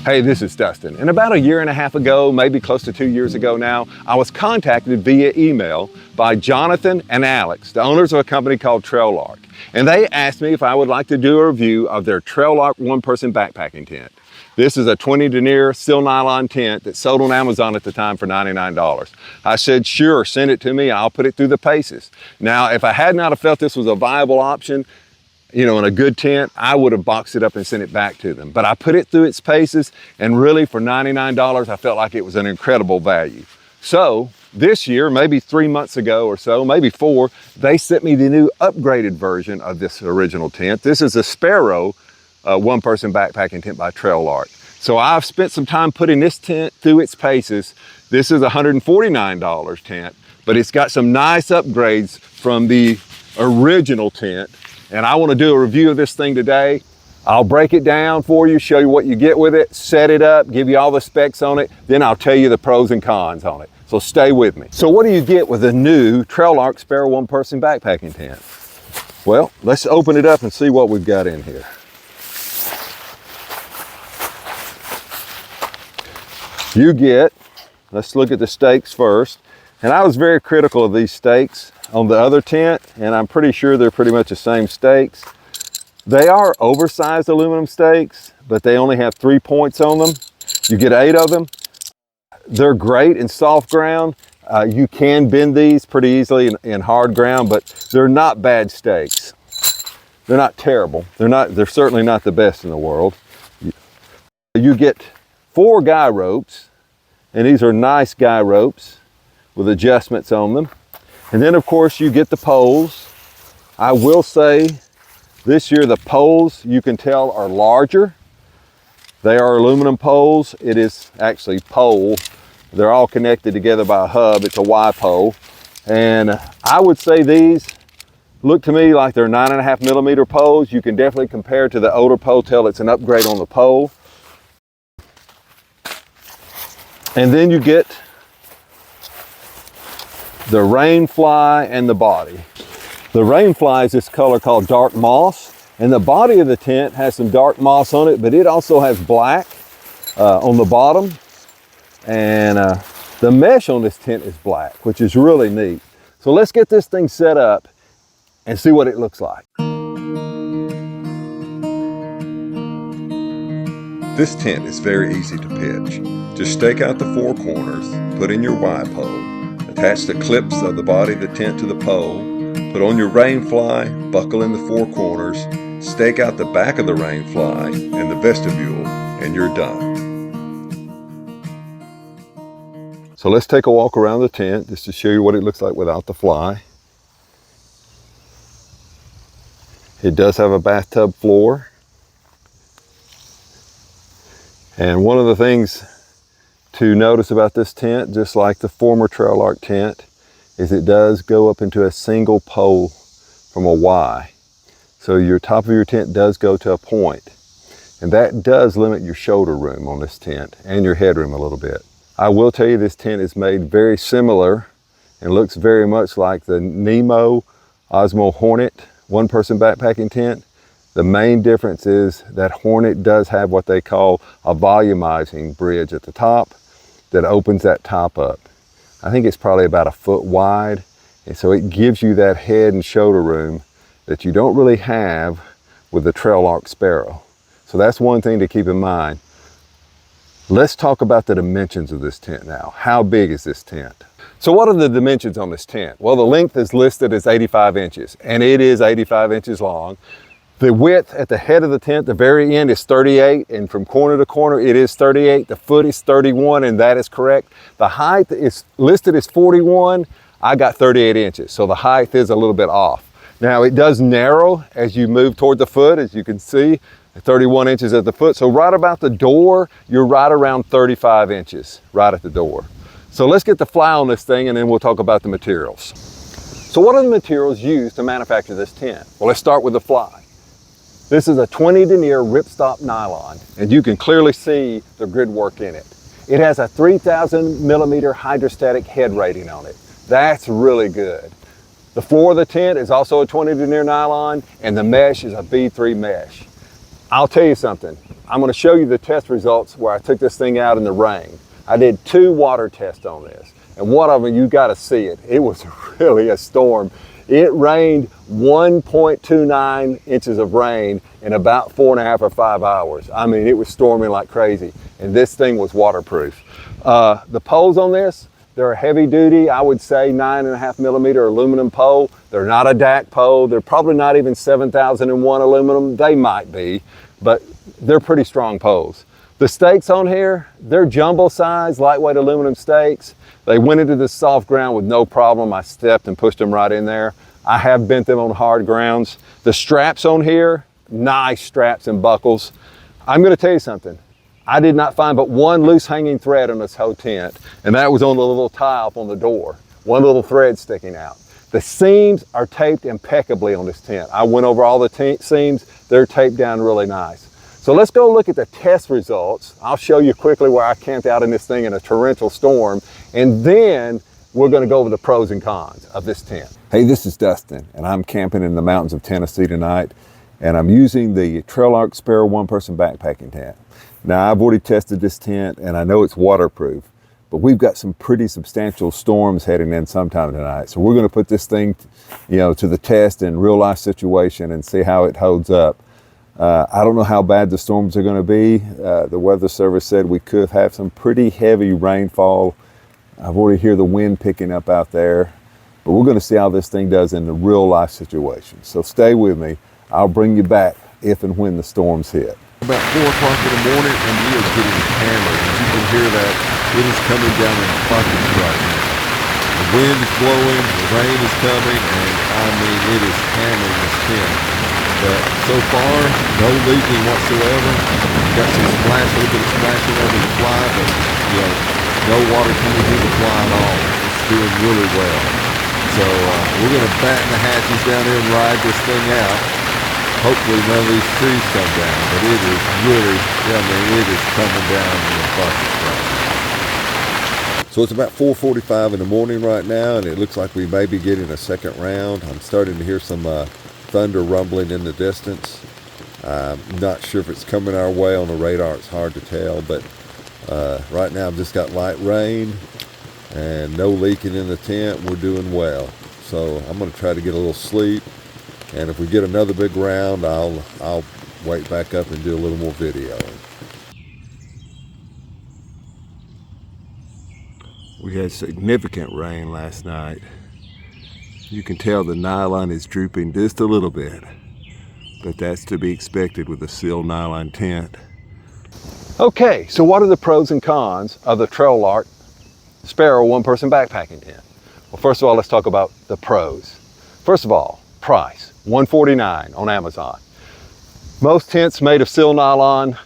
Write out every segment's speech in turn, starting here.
Hey, this is Dustin. And about a year and a half ago, maybe close to 2 years ago now, I was contacted via email by Jonathan and Alex, the owners of a company called TrailLark. And they asked me if I would like to do a review of their TrailLark one-person backpacking tent. This is a 20 denier steel nylon tent that sold on Amazon at the time for $99. I said, sure, send it to me. I'll put it through the paces. Now, if I had not have felt this was a viable option, in a good tent, I would have boxed it up and sent it back to them. But I put it through its paces, and really for $99, I felt like it was an incredible value. So this year, maybe 3 months ago or so, maybe 4, they sent me the new upgraded version of this original tent. This is a Sparrow one-person backpacking tent by TrailLark. So I've spent some time putting this tent through its paces. This is a $149 tent, but it's got some nice upgrades from the original tent. And I want to do a review of this thing today. I'll break it down for you, show you what you get with it, set it up, give you all the specs on it, then I'll tell you the pros and cons on it. So stay with me. So what do you get with a new TrailLark Sparrow one-person backpacking tent? Well, let's open it up and see what we've got in here. You get, let's look at the stakes first. And I was very critical of these stakes on the other tent, and I'm pretty sure they're pretty much the same stakes. They are oversized aluminum stakes, but they only have 3 points on them. You get 8 of them. They're great in soft ground. You can bend these pretty easily in hard ground, but they're not bad stakes. They're not terrible. They're certainly not the best in the world. You get 4 guy ropes, and these are nice guy ropes with adjustments on them. And then of course you get the poles. I will say this year the poles, you can tell, are larger. They are aluminum poles. It is actually pole. They're all connected together by a hub. It's a Y pole. And I would say these look to me like they're 9.5 millimeter poles. You can definitely compare to the older pole, tell it's an upgrade on the pole. And then you get the rain fly and the body. The rain fly is this color called dark moss, and the body of the tent has some dark moss on it, but it also has black on the bottom, and the mesh on this tent is black, which is really neat. So let's get this thing set up and see what it looks like. This tent is very easy to pitch. Just stake out the 4 corners, put in your Y pole, attach the clips of the body of the tent to the pole, put on your rain fly, buckle in the 4 corners, stake out the back of the rain fly and the vestibule, and you're done. So let's take a walk around the tent just to show you what it looks like without the fly. It does have a bathtub floor. And one of the things to notice about this tent, just like the former TrailLark tent, is it does go up into a single pole from a Y. So your top of your tent does go to a point. And that does limit your shoulder room on this tent and your headroom a little bit. I will tell you this tent is made very similar and looks very much like the Nemo Osmo Hornet one-person backpacking tent. The main difference is that Hornet does have what they call a volumizing bridge at the top that opens that top up. I think it's probably about 1 foot wide, and so it gives you that head and shoulder room that you don't really have with the TrailLark Sparrow. So that's one thing to keep in mind. Let's talk about the dimensions of this tent now. How big is this tent? So what are the dimensions on this tent? Well, the length is listed as 85 inches, and it is 85 inches long. The width at the head of the tent, the very end, is 38, and from corner to corner it is 38. The foot is 31, and that is correct. The height is listed as 41. I got 38 inches, so the height is a little bit off. Now it does narrow as you move toward the foot, as you can see, 31 inches at the foot. So right about the door, you're right around 35 inches, right at the door. So let's get the fly on this thing, and then we'll talk about the materials. So what are the materials used to manufacture this tent? Well, let's start with the fly. This is a 20 denier ripstop nylon, and you can clearly see the grid work in it. It has a 3,000 millimeter hydrostatic head rating on it. That's really good. The floor of the tent is also a 20 denier nylon, and the mesh is a B3 mesh. I'll tell you something, I'm going to show you the test results where I took this thing out in the rain. I did 2 water tests on this, and one of them, you got to see it. It was really a storm. It rained 1.29 inches of rain in about 4.5 or 5 hours. I mean, it was storming like crazy, and this thing was waterproof. The poles on this, they're a heavy duty, I would say 9.5 millimeter aluminum pole. They're not a DAC pole. They're probably not even 7001 aluminum. They might be, but they're pretty strong poles. The stakes on here, they're jumbo size, lightweight aluminum stakes. They went into the soft ground with no problem. I stepped and pushed them right in there. I have bent them on hard grounds. The straps on here, nice straps and buckles. I'm gonna tell you something. I did not find but one loose hanging thread on this whole tent, and that was on the little tie up on the door. One little thread sticking out. The seams are taped impeccably on this tent. I went over all the seams. They're taped down really nice. So let's go look at the test results. I'll show you quickly where I camped out in this thing in a torrential storm, and then we're gonna go over the pros and cons of this tent. Hey, this is Dustin, and I'm camping in the mountains of Tennessee tonight, and I'm using the TrailLark Sparrow one-person backpacking tent. Now, I've already tested this tent, and I know it's waterproof, but we've got some pretty substantial storms heading in sometime tonight. So we're gonna put this thing, to the test in real life situation and see how it holds up. I don't know how bad the storms are going to be. The Weather Service said we could have some pretty heavy rainfall. I've already heard the wind picking up out there, but we're going to see how this thing does in the real life situation. So stay with me. I'll bring you back if and when the storms hit. About 4 o'clock in the morning, and we are getting hammered. As you can hear that, it is coming down in buckets right now. The wind is blowing, the rain is coming, and I mean, it is hammering this tent. But so far, no leaking whatsoever. Got some splash, a little bit of splashing over the fly, but no water coming through the fly at all. It's doing really well. So we're going to batten the hatches down here and ride this thing out. Hopefully none of these trees come down, but it is really, it is coming down in the buckets right now. So it's about 4:45 in the morning right now, and it looks like we may be getting a second round. I'm starting to hear some thunder rumbling in the distance. I'm not sure if it's coming our way on the radar. It's hard to tell, but right now I've just got light rain and no leaking in the tent. We're doing well. So I'm going to try to get a little sleep, and if we get another big round, I'll wake back up and do a little more videoing. We had significant rain last night. You can tell the nylon is drooping just a little bit, but that's to be expected with a sealed nylon tent. Okay, so what are the pros and cons of the TrailLark Sparrow one-person backpacking tent? Well, first of all, let's talk about the pros. First of all, price, $149 on Amazon. Most tents made of sealed nylon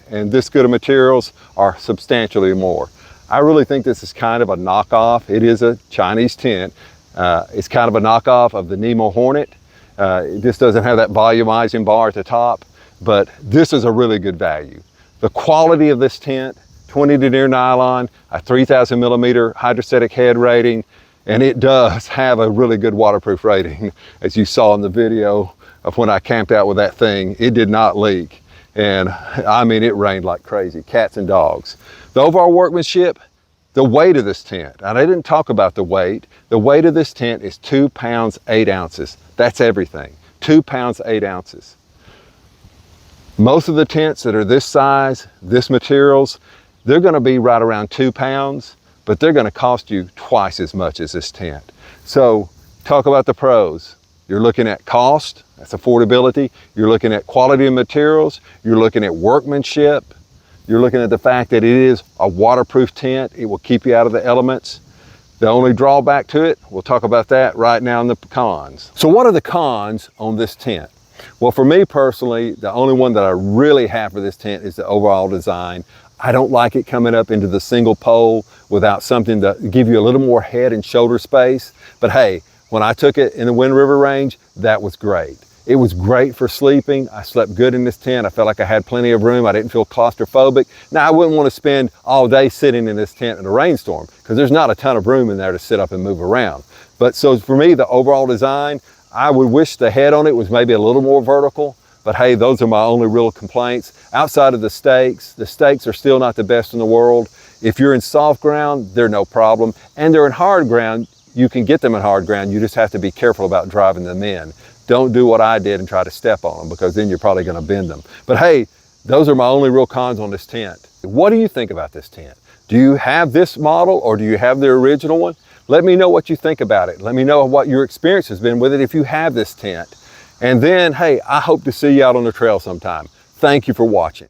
and this good of materials are substantially more. I really think this is kind of a knockoff. It is a Chinese tent. It's kind of a knockoff of the Nemo Hornet. It just doesn't have that volumizing bar at the top, but this is a really good value. The quality of this tent, 20 denier nylon, a 3,000 millimeter hydrostatic head rating, and it does have a really good waterproof rating. As you saw in the video of when I camped out with that thing, it did not leak. And I mean, it rained like crazy, cats and dogs. The overall workmanship, the weight of this tent, and I didn't talk about the weight. The weight of this tent is 2 pounds, 8 ounces. That's everything, 2 pounds, 8 ounces. Most of the tents that are this size, this materials, they're gonna be right around 2 pounds, but they're gonna cost you twice as much as this tent. So talk about the pros. You're looking at cost, that's affordability. You're looking at quality of materials. You're looking at workmanship. You're looking at the fact that it is a waterproof tent. It will keep you out of the elements. The only drawback to it, we'll talk about that right now in the cons. So what are the cons on this tent? Well, for me personally, the only one that I really have for this tent is the overall design. I don't like it coming up into the single pole without something to give you a little more head and shoulder space. But hey, when I took it in the Wind River Range, that was great. It was great for sleeping. I slept good in this tent. I felt like I had plenty of room. I didn't feel claustrophobic. Now, I wouldn't want to spend all day sitting in this tent in a rainstorm because there's not a ton of room in there to sit up and move around. But so for me, the overall design, I would wish the head on it was maybe a little more vertical, But hey, those are my only real complaints. Outside of the stakes are still not the best in the world. If you're in soft ground, they're no problem. And they're in hard ground, you can get them in hard ground. You just have to be careful about driving them in. Don't do what I did and try to step on them, because then you're probably gonna bend them. But hey, those are my only real cons on this tent. What do you think about this tent? Do you have this model or do you have the original one? Let me know what you think about it. Let me know what your experience has been with it if you have this tent. And then, hey, I hope to see you out on the trail sometime. Thank you for watching.